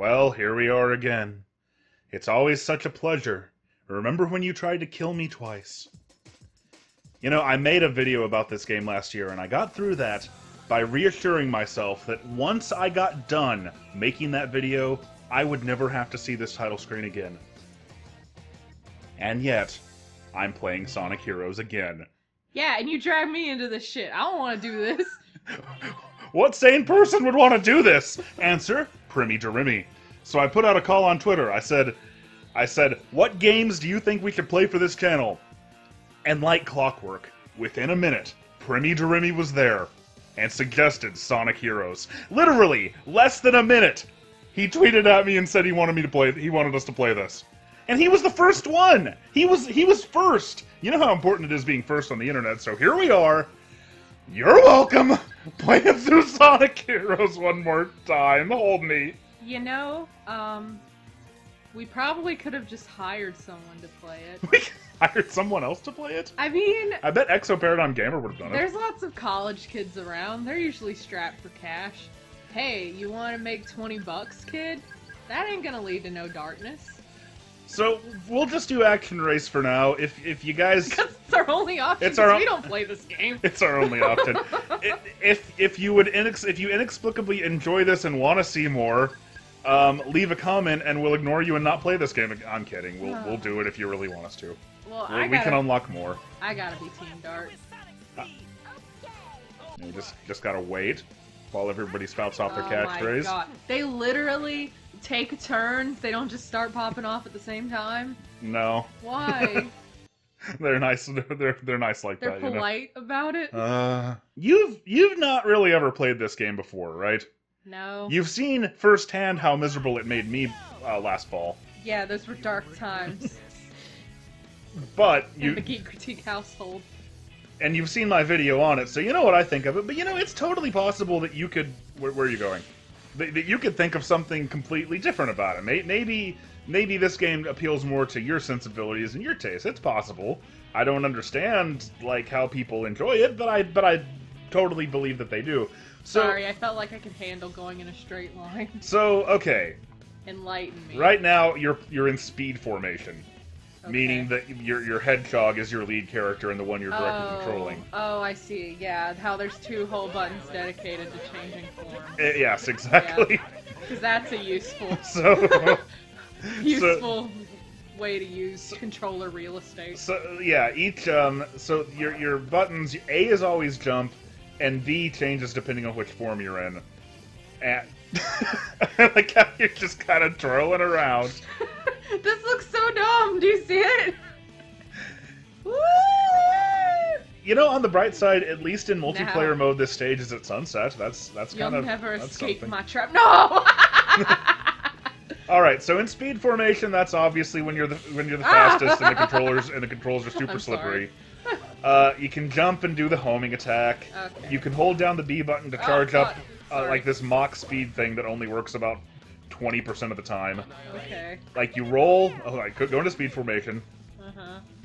Well, here we are again. It's always such a pleasure. Remember when you tried to kill me twice? You know, I made a video about this game last year, and I got through that by reassuring myself that once I got done making that video, I would never have to see this title screen again. And yet, I'm playing Sonic Heroes again. Yeah, and you dragged me into this shit. I don't want to do this. What sane person would want to do this? Answer, Primmy Dorimi. So I put out a call on Twitter. I said, what games do you think we should play for this channel? And like clockwork, within a minute, Primmy Dorimi was there and suggested Sonic Heroes. Literally, less than a minute. He tweeted at me and said he wanted us to play this. And he was the first one. He was first. You know how important it is being first on the internet, so here we are. You're welcome. Playing through Sonic Heroes one more time. Hold me. You know, we probably could have just hired someone to play it. We hired someone else to play it? I mean, I bet Exoparadigm Gamer would have done it. There's lots of college kids around. They're usually strapped for cash. Hey, you want to make 20 bucks, kid? That ain't gonna lead to no darkness. So, we'll just do Action Race for now. If you guys... Because it's our only option, we don't play this game. It's our only option. If you inexplicably enjoy this and want to see more, leave a comment and we'll ignore you and not play this game. I'm kidding. We'll do it if you really want us to. Well, we can unlock more. I gotta be Team Dart. You just gotta wait while everybody spouts off their catchphrase. Oh my god. They literally take turns. They don't just start popping off at the same time. No. Why? They're nice. They're nice like that. They're polite about it. You've not really ever played this game before, right? No. You've seen firsthand how miserable it made me last fall. Yeah, those were dark times. But in the Geek Critique household. And you've seen my video on it, so you know what I think of it. But you know, it's totally possible that you could. Where are you going? That you could think of something completely different about it. Maybe this game appeals more to your sensibilities and your taste. It's possible. I don't understand like how people enjoy it, but I totally believe that they do. So, sorry, I felt like I could handle going in a straight line. So okay. Enlighten me. Right now you're in speed formation. Okay. Meaning that your hedgehog is your lead character and the one you're directly controlling. Oh, I see. Yeah, how there's 2 whole buttons dedicated to changing form. Yes, exactly. Because that's a useful, way to use controller real estate. So yeah, each so your buttons, A is always jump, and B changes depending on which form you're in. And like how you're just kind of twirling around. This looks so dumb. Do you see it? Woo! You know, on the bright side, at least in multiplayer mode, this stage is at sunset. That's kind of. You'll never escape my trap. No. All right, so in speed formation, that's obviously when you're the fastest, and the controls are super slippery. You can jump and do the homing attack. Okay. You can hold down the B button to charge up like this mock speed thing that only works about 20% of the time. Okay. Like you roll, go into speed formation,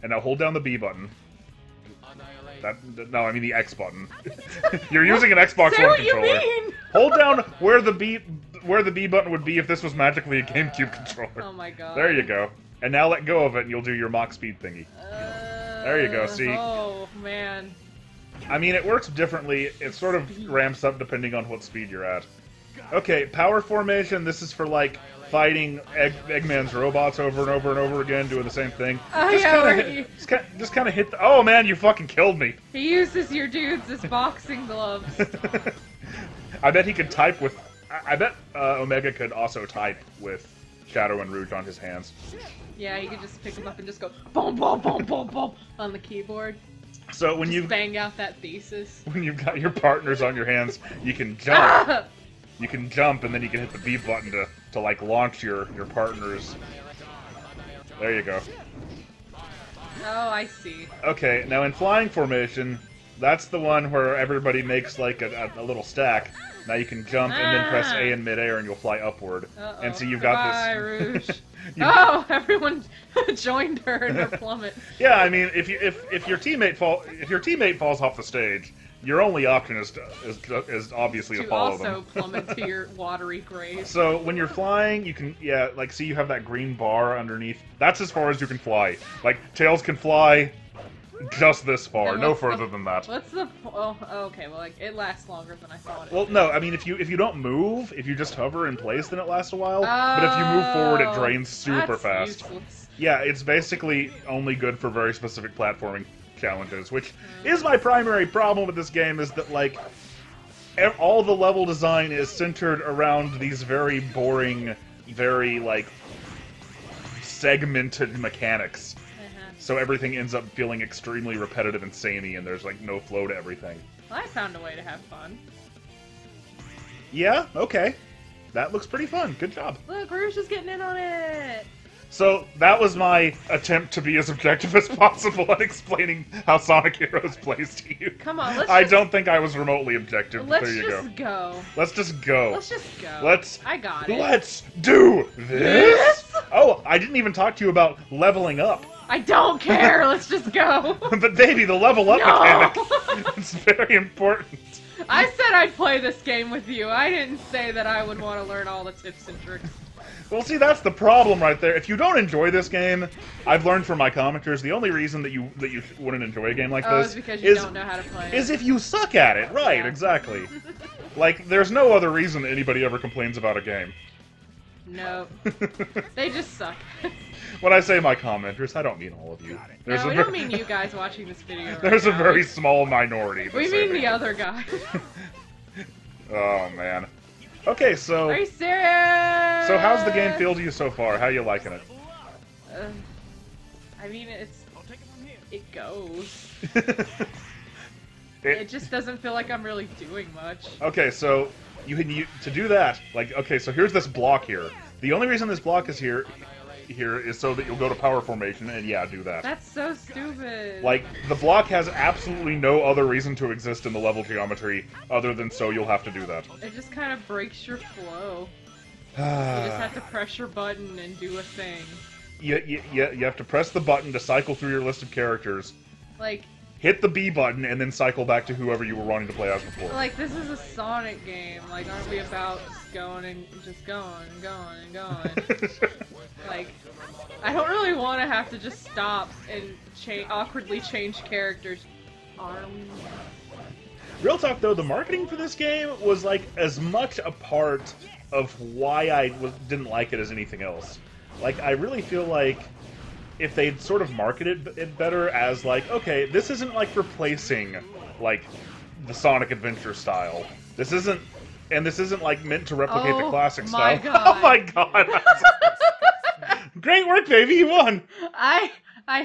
and now hold down the B button. No, I mean the X button. You're using an Xbox Say One what controller. You mean? Hold down where the B button would be if this was magically a GameCube controller. Oh my god. There you go. And now let go of it and you'll do your mock speed thingy. There you go, see? Oh, man. I mean, it works differently. It sort of ramps up depending on what speed you're at. Okay, power formation, this is for, like, fighting Eggman's robots over and over and over again, doing the same thing. Oh, Just kind of hit the... Oh, man, you fucking killed me. He uses your dudes as boxing gloves. I bet he could type with... I bet Omega could also type with Shadow and Rouge on his hands. Yeah, you could just pick them up and just go boom, boom, boom, boom, boom on the keyboard. So when you bang out that thesis. When you've got your partners on your hands, you can jump. You can jump, and then you can hit the B button to like launch your partners. There you go. Oh, I see. Okay, now in flying formation, that's the one where everybody makes like a little stack. Now you can jump and then press A in midair and you'll fly upward. And so you've got Rouge. Oh, everyone joined her in her plummet. Yeah, I mean, if your teammate falls off the stage, your only option is obviously to follow them. To also plummet to your watery grave. So when you're flying, you can like see you have that green bar underneath. That's as far as you can fly. Like Tails can fly just this far, no further than that. What's the? Oh, okay. Well, like it lasts longer than I thought it Well, did. no, I mean if you don't move, if you just hover in place, then it lasts a while. But if you move forward, it drains super fast. Useless. Yeah, it's basically only good for very specific platforming challenges, which is my primary problem with this game, is that, like, all the level design is centered around these very boring, very, like, segmented mechanics. So everything ends up feeling extremely repetitive and samey, and there's, like, no flow to everything. Well, I found a way to have fun. Yeah, okay. That looks pretty fun. Good job. Look, Rouge is getting in on it! So, that was my attempt to be as objective as possible at explaining how Sonic Heroes plays to you. Come on, let's I don't think I was remotely objective, but let's there you just go. Let's just go. Let's just go. Let's... I got it. Let's do this! Oh, I didn't even talk to you about leveling up. I don't care, let's just go! But baby, the level up No! mechanic is very important. I said I'd play this game with you. I didn't say that I would want to learn all the tips and tricks. Well, see, that's the problem right there. If you don't enjoy this game, I've learned from my commenters, the only reason that you wouldn't enjoy a game like this is because you don't know how to play it. is if you suck at it. Right, Yeah. exactly. Like, there's no other reason that anybody ever complains about a game. No. They just suck. When I say my commenters, I don't mean all of you. No, we don't mean you guys watching this video right There's a now. very small minority. that We say mean the that. other guy. Oh, man. Okay, so... Are you serious? So how's the game feel to you so far? How you liking it? I mean, it goes. It- It just doesn't feel like I'm really doing much. Okay, so you to do that, like, okay, so here's this block here. The only reason this block is here is so that you'll go to power formation, and yeah, do that. That's so stupid. Like, the block has absolutely no other reason to exist in the level geometry other than so you'll have to do that. It just kind of breaks your flow. You just have to press your button and do a thing. You have to press the button to cycle through your list of characters, Like, hit the B button, and then cycle back to whoever you were wanting to play as before. this is a Sonic game. Like, aren't we about just going and going and going? Like, I don't really want to have to just stop and awkwardly change characters. Are we? Real talk though, the marketing for this game was like as much a part of why I didn't like it as anything else. Like, I really feel like if they'd sort of marketed it better as like, okay, this isn't like replacing like the Sonic Adventure style. This isn't like meant to replicate the classic my style. God. Oh my god! Great work, baby! You won. I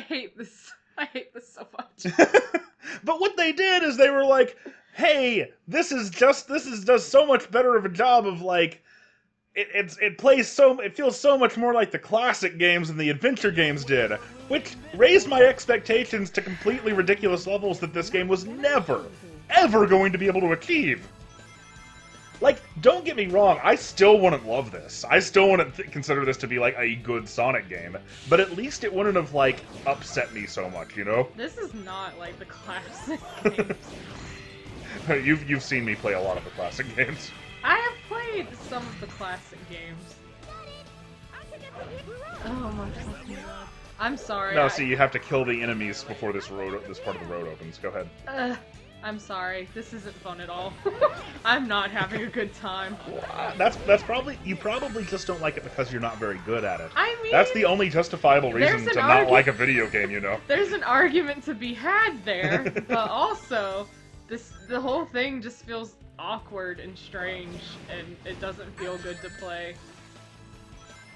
hate this. I hate this so much. But what they did is they were like, "Hey, this does so much better of a job of like, it feels so much more like the classic games than the adventure games did," which raised my expectations to completely ridiculous levels that this game was never, ever going to be able to achieve. Like, don't get me wrong, I still wouldn't love this. I still wouldn't consider this to be, like, a good Sonic game. But at least it wouldn't have, like, upset me so much, you know? This is not like the classic games. You've seen me play a lot of the classic games. I have played some of the classic games. Oh my fucking god. I'm sorry. No, see, you have to kill the enemies before this part of the road opens. Go ahead. I'm sorry. This isn't fun at all. I'm not having a good time. That's probably... You probably just don't like it because you're not very good at it. I mean... That's the only justifiable reason there's to an not like a video game, you know? There's an argument to be had there, but also, the whole thing just feels awkward and strange, and it doesn't feel good to play.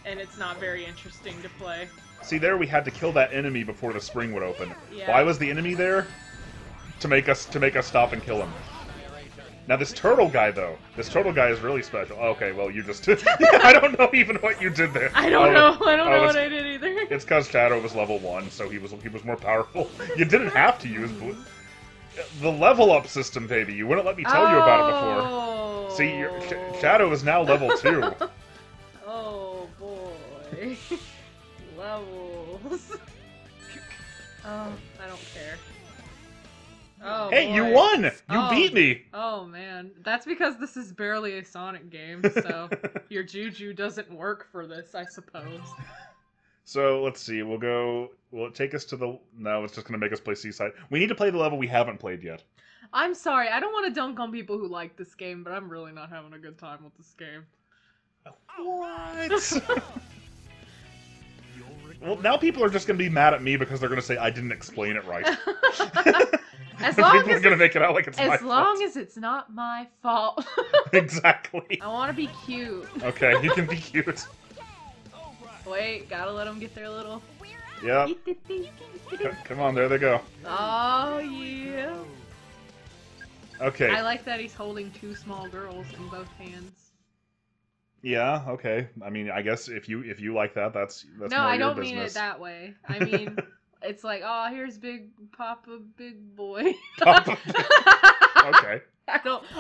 And it's not very interesting to play. See, there we had to kill that enemy before the spring would open. Yeah. Why was the enemy there? To make us stop and kill him. Now this turtle guy though, this turtle guy is really special. Okay, well you just I don't know even what you did there. I don't know what I did either. It's because Shadow was level 1, so he was more powerful. You didn't have to use the level up system, baby. You wouldn't let me tell you about it before. See, Shadow is now level 2. Oh boy. Oh, I don't care. Oh, Hey, boy. you won! You Oh. beat me! Oh man, that's because this is barely a Sonic game, so your juju doesn't work for this, I suppose. So, let's see, we'll go... Will it take us to the... No, it's just gonna make us play Seaside. We need to play the level we haven't played yet. I'm sorry, I don't want to dunk on people who like this game, but I'm really not having a good time with this game. What? Well, now people are just gonna be mad at me because they're gonna say I didn't explain it right. As And long people as are gonna make it out like it's my as long fault. as it's not my fault. Exactly. I want to be cute. Okay, you can be cute. Wait, gotta let them get their little... Yep. Come on, there they go. Oh, yeah. Okay. I like that he's holding two small girls in both hands. Yeah, okay. I mean, I guess if you like that, that's No, more I your don't mean it business. that way. I mean, it's like, oh, here's Big Papa Big Boy. Papa Okay.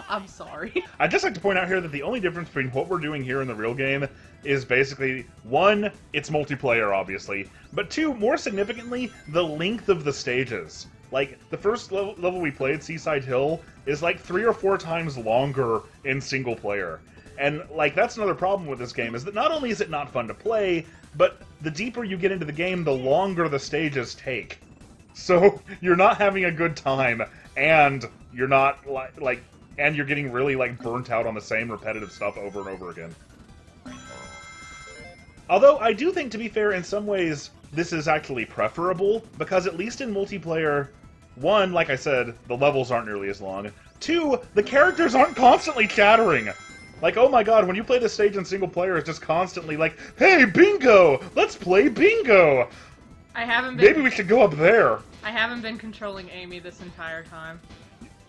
I'm sorry. I'd just like to point out here that the only difference between what we're doing here in the real game is basically, one, it's multiplayer, obviously, but two, more significantly, the length of the stages. Like, the first level we played, Seaside Hill, is like 3 or 4 times longer in single player. And, like, that's another problem with this game, is that not only is it not fun to play, but the deeper you get into the game, the longer the stages take. So, you're not having a good time, and you're not, and you're getting really, burnt out on the same repetitive stuff over and over again. Although, I do think, to be fair, in some ways, this is actually preferable, because at least in multiplayer, one, like I said, the levels aren't nearly as long. Two, the characters aren't constantly chattering. Like, oh my god, when you play this stage in single player, it's just constantly like, hey, bingo! Let's play bingo! I haven't been... Maybe we should go up there. I haven't been controlling Amy this entire time.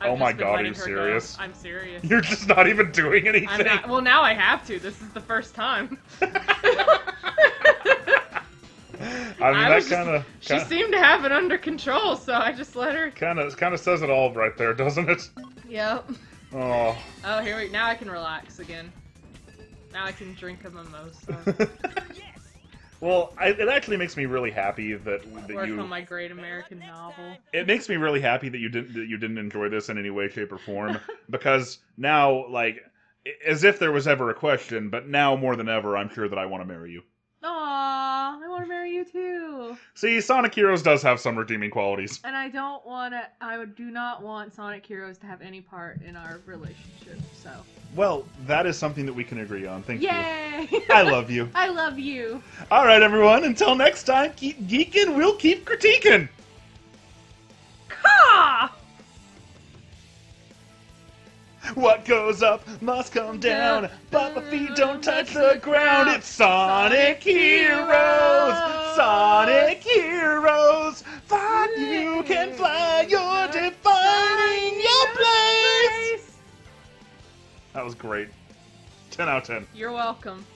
Oh I've my just been god, are letting you her serious? go. I'm serious. You're just not even doing anything. I'm not... Well, now I have to. This is the first time. I mean, that kind of... She seemed to have it under control, so I just let her... Kind of says it all right there, doesn't it? Yep. Oh. Oh, now I can relax again. Now I can drink a mimosa. Well, it actually makes me really happy that Work on my great American novel. It makes me really happy that you didn't enjoy this in any way, shape, or form, because now, as if there was ever a question, but now more than ever, I'm sure that I want to marry you. Aww, I want to marry you too. See, Sonic Heroes does have some redeeming qualities. And I do not want Sonic Heroes to have any part in our relationship, so. Well, that is something that we can agree on. Thank you. Yay! I love you. I love you. All right, everyone. Until next time, keep geeking. We'll keep critiquing. Ha! What goes up must come down, but my feet don't touch the ground. It's Sonic Heroes! Sonic Heroes! Fly, you can fly, you're defining your place! That was great. 10 out of 10. You're welcome.